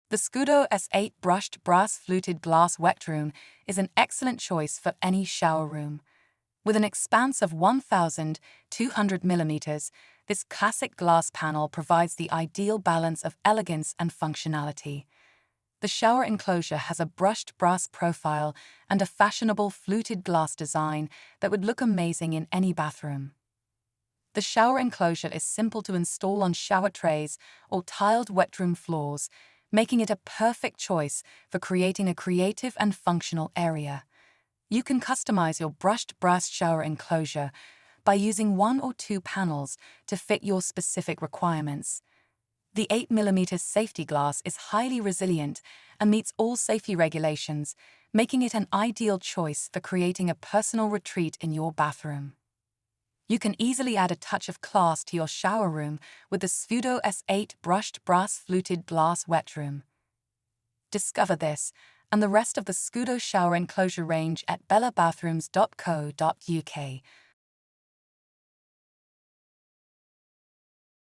The Scudo S8 brushed brass fluted glass Wetroom is an excellent choice for any shower room. With an expanse of 1,200 millimeters, this classic glass panel provides the ideal balance of elegance and functionality. The shower enclosure has a brushed brass profile and a fashionable fluted glass design that would look amazing in any bathroom. The shower enclosure is simple to install on shower trays or tiled Wetroom floors, making it a perfect choice for creating a creative and functional area. You can customize your brushed brass shower enclosure by using 1 or 2 panels to fit your specific requirements. The 8mm safety glass is highly resilient and meets all safety regulations, making it an ideal choice for creating a personal retreat in your bathroom. You can easily add a touch of class to your shower room with the Scudo S8 brushed brass fluted glass Wetroom. Discover this and the rest of the Scudo shower enclosure range at bellabathrooms.co.uk.